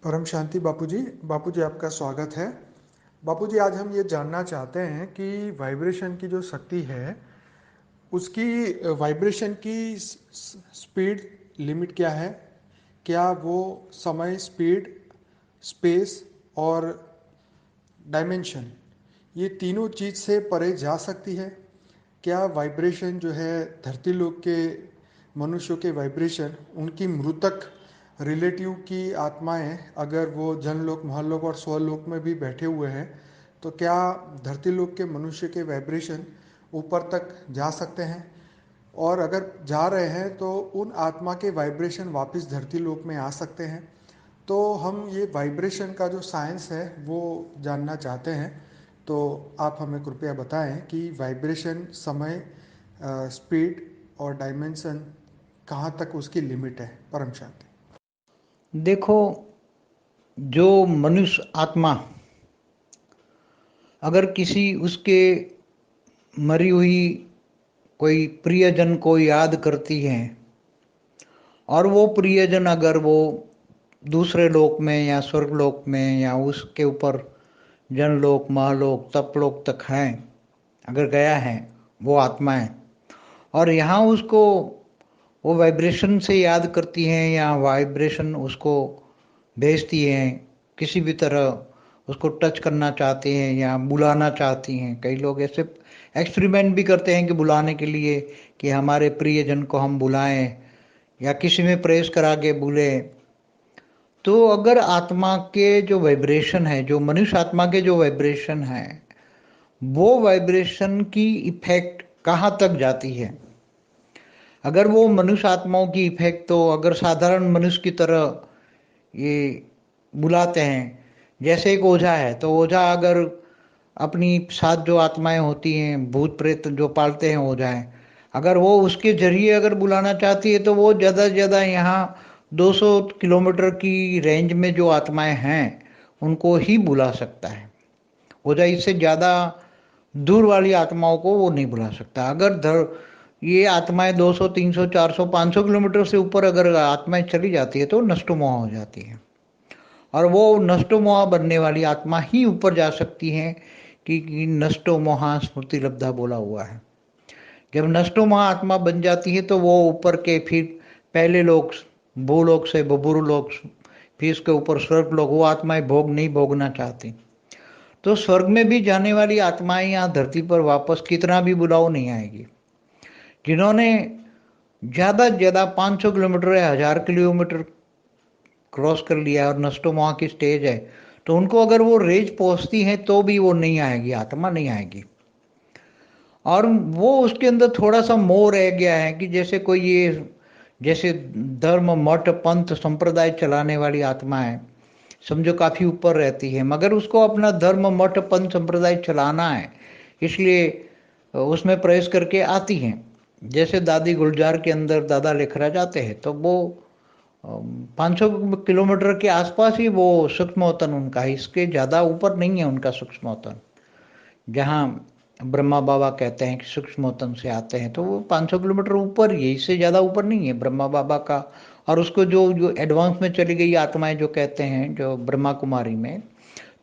परम शांति बापूजी। बापूजी आपका स्वागत है। बापूजी आज हम ये जानना चाहते हैं कि वाइब्रेशन की जो शक्ति है उसकी वाइब्रेशन की स्पीड लिमिट क्या है। क्या वो समय, स्पीड, स्पेस और डायमेंशन, ये तीनों चीज़ से परे जा सकती है। क्या वाइब्रेशन जो है धरती लोक के मनुष्यों के वाइब्रेशन, उनकी मृतक रिलेटिव की आत्माएं अगर वो जनलोक, महलोक और स्वलोक में भी बैठे हुए हैं तो क्या धरती लोक के मनुष्य के वाइब्रेशन ऊपर तक जा सकते हैं? और अगर जा रहे हैं तो उन आत्मा के वाइब्रेशन वापस धरती लोक में आ सकते हैं? तो हम ये वाइब्रेशन का जो साइंस है वो जानना चाहते हैं। तो आप हमें कृपया बताएं कि वाइब्रेशन, समय, स्पीड और डायमेंशन कहाँ तक उसकी लिमिट है। परम शांति। देखो, जो मनुष्य आत्मा अगर किसी उसके मरी हुई कोई प्रियजन को याद करती है और वो प्रियजन अगर वो दूसरे लोक में या स्वर्गलोक में या उसके ऊपर जनलोक, महलोक, तपलोक तक हैं, अगर गया है वो आत्माएं, और यहाँ उसको वो वाइब्रेशन से याद करती हैं या वाइब्रेशन उसको भेजती हैं, किसी भी तरह उसको टच करना चाहते हैं या बुलाना चाहती हैं। कई लोग ऐसे एक्सपेरिमेंट भी करते हैं कि बुलाने के लिए, कि हमारे प्रियजन को हम बुलाएं या किसी में प्रेस करा के बुले। तो अगर आत्मा के जो वाइब्रेशन है, जो मनुष्य आत्मा के जो वाइब्रेशन है, वो वाइब्रेशन की इफेक्ट कहाँ तक जाती है। अगर वो मनुष्य आत्माओं की इफेक्ट तो अगर साधारण मनुष्य की तरह ये बुलाते हैं, जैसे एक ओझा है, तो ओझा अगर अपनी साथ जो आत्माएं होती हैं, भूत प्रेत जो पालते हैं ओझा है, अगर वो उसके जरिए अगर बुलाना चाहती है तो वो ज़्यादा से ज़्यादा यहाँ 200 किलोमीटर की रेंज में जो आत्माएं हैं उनको ही बुला सकता है। ओझा इससे ज़्यादा दूर वाली आत्माओं को वो नहीं बुला सकता। अगर ये आत्माएं 200, 300, 400, 500 किलोमीटर से ऊपर अगर आत्माएं चली जाती है तो नष्टोमोह हो जाती है, और वो नष्टोमोह बनने वाली आत्मा ही ऊपर जा सकती हैं, कि नष्टोमोहा स्मृति लब्धा बोला हुआ है। जब नष्टोमोह आत्मा बन जाती है तो वो ऊपर के फिर पहले लोग, भूलोक से बबुरु लोक, फिर इसके ऊपर स्वर्ग लोग, वो आत्माएं भोग नहीं भोगना चाहती। तो स्वर्ग में भी जाने वाली आत्माएं यहाँ धरती पर वापस कितना भी बुलाओ नहीं आएगी। जिन्होंने ज़्यादा से ज़्यादा 500 किलोमीटर या 1000 किलोमीटर क्रॉस कर लिया और नष्टोमोह की स्टेज है, तो उनको अगर वो रेंज पहुंचती है तो भी वो नहीं आएगी, आत्मा नहीं आएगी। और वो उसके अंदर थोड़ा सा मोह रह गया है कि जैसे कोई ये, जैसे धर्म, मठ, पंथ, संप्रदाय चलाने वाली आत्मा है, समझो काफ़ी ऊपर रहती है, मगर उसको अपना धर्म, मठ, पंथ, संप्रदाय चलाना है, इसलिए उसमें प्रवेश करके आती हैं। जैसे दादी गुलजार के अंदर दादा लेखरा जाते हैं तो वो 500 किलोमीटर के आसपास ही वो सूक्ष्मवतन उनका है, इसके ज़्यादा ऊपर नहीं है उनका सूक्ष्मवतन। जहाँ ब्रह्मा बाबा कहते हैं कि सूक्ष्मवतन से आते हैं तो वो 500 किलोमीटर ऊपर ही है, इससे ज़्यादा ऊपर नहीं है ब्रह्मा बाबा का। और उसको जो जो एडवांस में चली गई आत्माएं जो कहते हैं, जो ब्रह्मा कुमारी में,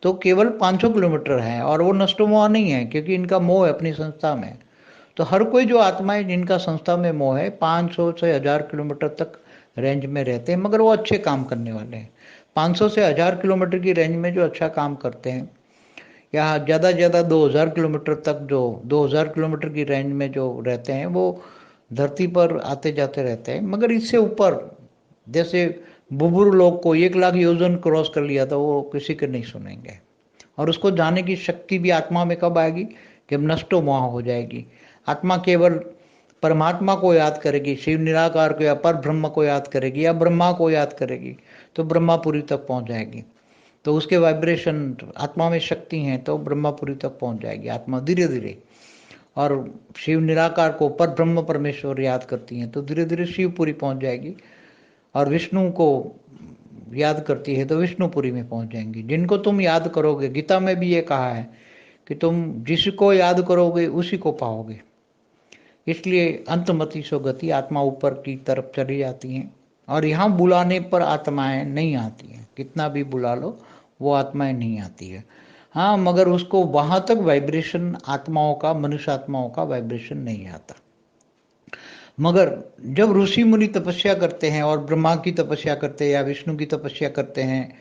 तो केवल 500 किलोमीटर है, और वो नष्टोमोह नहीं है क्योंकि इनका मोह है अपनी संस्था में। तो हर कोई जो आत्माएं जिनका संस्था में मोह है 500 से 1000 किलोमीटर तक रेंज में रहते हैं, मगर वो अच्छे काम करने वाले हैं। 500 से 1000 किलोमीटर की रेंज में जो अच्छा काम करते हैं, या ज़्यादा से ज़्यादा 2000 किलोमीटर तक, जो 2000 किलोमीटर की रेंज में जो रहते हैं वो धरती पर आते जाते रहते हैं। मगर इससे ऊपर, जैसे बुजुर्ग लोग को 1 लाख योजन क्रॉस कर लिया था, वो किसी के नहीं सुनेंगे। और उसको जाने की शक्ति भी आत्मा में कब आएगी, जब नष्टो मोह हो जाएगी। आत्मा केवल परमात्मा को याद करेगी, शिव निराकार को या पर ब्रह्म को याद करेगी या ब्रह्मा को याद करेगी, तो ब्रह्मापुरी तक पहुंच जाएगी। तो उसके वाइब्रेशन, आत्मा में शक्ति है तो ब्रह्मापुरी तक पहुंच जाएगी आत्मा धीरे धीरे। और शिव निराकार को, पर ब्रह्म परमेश्वर याद करती हैं तो धीरे धीरे शिवपुरी पहुंच जाएगी। और विष्णु को याद करती है तो विष्णुपुरी में पहुंच जाएंगी। जिनको तुम याद करोगे, गीता में भी ये कहा है कि तुम जिसको याद करोगे उसी को पाओगे। इसलिए अंतमति सो गति, आत्मा ऊपर की तरफ चली जाती हैं, और यहाँ बुलाने पर आत्माएं नहीं आती हैं, कितना भी बुला लो वो आत्माएं नहीं आती है। हाँ, मगर उसको वहाँ तक वाइब्रेशन आत्माओं का, मनुष्य आत्माओं का वाइब्रेशन नहीं आता। मगर जब ऋषि मुनि तपस्या करते हैं और ब्रह्मा की तपस्या करते हैं या विष्णु की तपस्या करते हैं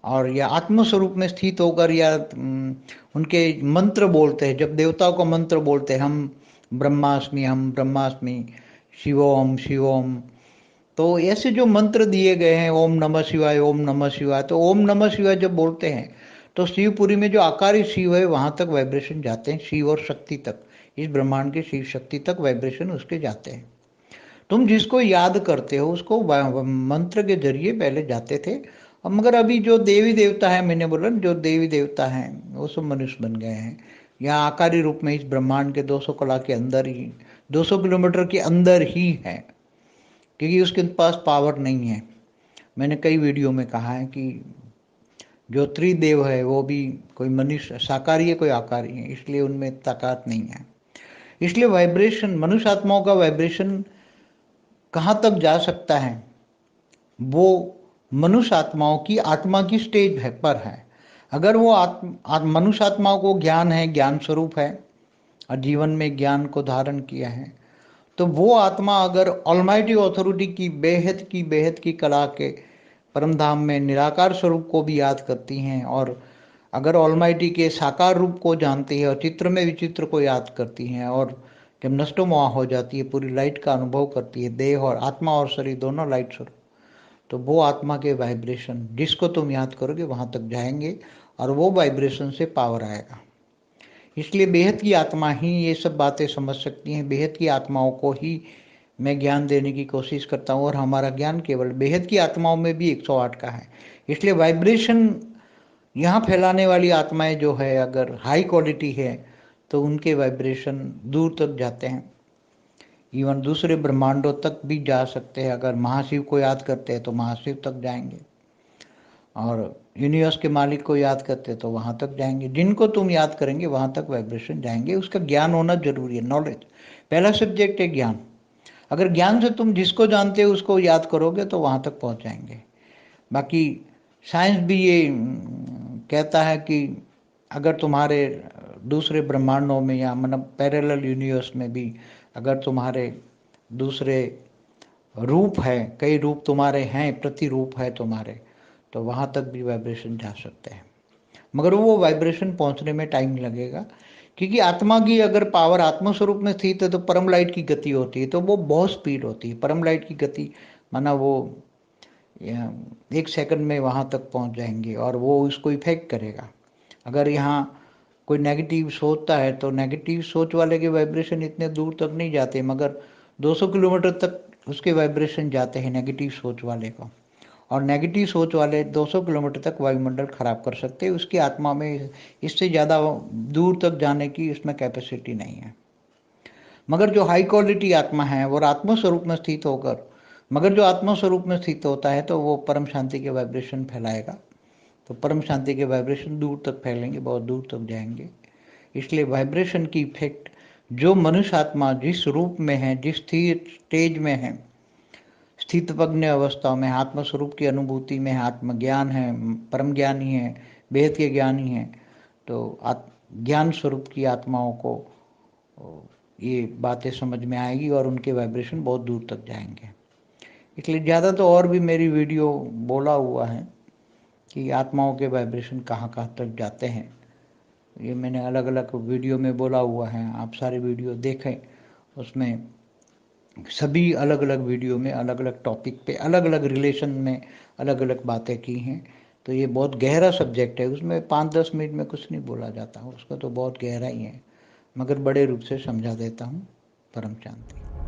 और या आत्म स्वरूप में स्थित होकर या उनके मंत्र बोलते हैं, जब देवताओं का मंत्र बोलते हैं, हम ब्रह्मास्मि शिवोम शिवोम, तो ऐसे जो मंत्र दिए गए हैं, ओम नमः शिवाय, ओम नमः शिवाय, तो ओम नमः शिवाय जब बोलते हैं तो शिवपुरी में जो आकारी शिव है वहां तक वाइब्रेशन जाते हैं, शिव और शक्ति तक, इस ब्रह्मांड के शिव शक्ति तक वाइब्रेशन उसके जाते हैं। तुम जिसको याद करते हो उसको मंत्र के जरिए पहले जाते थे। अब मगर अभी जो देवी देवता है, मैंने बोला जो देवी देवता हैं वो सब मनुष्य बन गए हैं, या आकारी रूप में इस ब्रह्मांड के 200 कला के अंदर ही, 200 किलोमीटर के अंदर ही है, क्योंकि उसके पास पावर नहीं है। मैंने कई वीडियो में कहा है कि जो त्रिदेव है वो भी कोई मनुष्य साकारी है, कोई आकारी है, इसलिए उनमें ताकत नहीं है। इसलिए वाइब्रेशन, मनुष्य आत्माओं का वाइब्रेशन कहाँ तक जा सकता है, वो मनुष्य आत्माओं की आत्मा की स्टेज है पर है। अगर वो मनुष्य आत्माओं को ज्ञान है, ज्ञान स्वरूप है और जीवन में ज्ञान को धारण किया है, तो वो आत्मा अगर ऑलमाइटी ऑथोरिटी की बेहद की कला के परम धाम में निराकार स्वरूप को भी याद करती हैं, और अगर ऑलमाइटी के साकार रूप को जानती है और चित्र में विचित्र को याद करती हैं, और जब नष्टो मोह हो जाती है, पूरी लाइट का अनुभव करती है, देह और आत्मा और शरीर दोनों लाइट स्वरूप, तो वो आत्मा के वाइब्रेशन जिसको तुम याद करोगे वहां तक जाएंगे और वो वाइब्रेशन से पावर आएगा। इसलिए बेहद की आत्मा ही ये सब बातें समझ सकती हैं। बेहद की आत्माओं को ही मैं ज्ञान देने की कोशिश करता हूँ, और हमारा ज्ञान केवल बेहद की आत्माओं में भी 108 का है। इसलिए वाइब्रेशन यहाँ फैलाने वाली आत्माएं जो है अगर हाई क्वालिटी है तो उनके वाइब्रेशन दूर तक जाते हैं, इवन दूसरे ब्रह्मांडों तक भी जा सकते हैं। अगर महाशिव को याद करते हैं तो महाशिव तक जाएंगे, और यूनिवर्स के मालिक को याद करते हैं तो वहाँ तक जाएंगे। जिनको तुम याद करेंगे वहाँ तक वाइब्रेशन जाएंगे। उसका ज्ञान होना जरूरी है, नॉलेज। पहला सब्जेक्ट है ज्ञान। अगर ज्ञान से तुम जिसको जानते हो उसको याद करोगे तो वहाँ तक पहुँच जाएंगे। बाकी साइंस भी ये कहता है कि अगर तुम्हारे दूसरे ब्रह्मांडों में या मतलब पैरेलल यूनिवर्स में भी अगर तुम्हारे दूसरे रूप है, कई रूप तुम्हारे हैं, प्रतिरूप है तुम्हारे, तो वहाँ तक भी वाइब्रेशन जा सकते हैं। मगर वो वाइब्रेशन पहुँचने में टाइम लगेगा, क्योंकि आत्मा की अगर पावर आत्म स्वरूप में स्थित है तो परम लाइट की गति होती है, तो वो बहुत स्पीड होती है। परम लाइट की गति माना वो 1 सेकंड में वहाँ तक पहुँच जाएंगे और वो उसको इफेक्ट करेगा। अगर यहाँ कोई नेगेटिव सोचता है तो नेगेटिव सोच वाले के वाइब्रेशन इतने दूर तक नहीं जाते, मगर 200 किलोमीटर तक उसके वाइब्रेशन जाते हैं नेगेटिव सोच वाले को। और नेगेटिव सोच वाले 200 किलोमीटर तक वायुमंडल खराब कर सकते हैं। उसकी आत्मा में इससे ज़्यादा दूर तक जाने की उसमें कैपेसिटी नहीं है। मगर जो हाई क्वालिटी आत्मा है वो आत्म स्वरूप में स्थित होकर, मगर जो आत्म स्वरूप में स्थित होता है तो वो परम शांति के वाइब्रेशन फैलाएगा। तो परम शांति के वाइब्रेशन दूर तक फैलेंगे, बहुत दूर तक जाएंगे। इसलिए वाइब्रेशन की इफेक्ट जो मनुष्य आत्मा जिस रूप में है, जिस स्टेज में है, स्थित प्रज्ञ अवस्थाओं में, आत्मस्वरूप की अनुभूति में, आत्मज्ञान है, परम ज्ञानी है, बेहद के ज्ञानी है, तो ज्ञान स्वरूप की आत्माओं को ये बातें समझ में आएगी और उनके वाइब्रेशन बहुत दूर तक जाएंगे। इसलिए ज़्यादा तो और भी मेरी वीडियो बोला हुआ है कि आत्माओं के वाइब्रेशन कहाँ कहाँ तक जाते हैं। ये मैंने अलग अलग वीडियो में बोला हुआ है, आप सारे वीडियो देखें। उसमें सभी अलग अलग वीडियो में अलग अलग टॉपिक पे अलग अलग रिलेशन में अलग अलग बातें की हैं। तो ये बहुत गहरा सब्जेक्ट है, उसमें 5-10 मिनट में कुछ नहीं बोला जाता, उसका तो बहुत गहरा ही है, मगर बड़े रूप से समझा देता हूँ। परम शांति।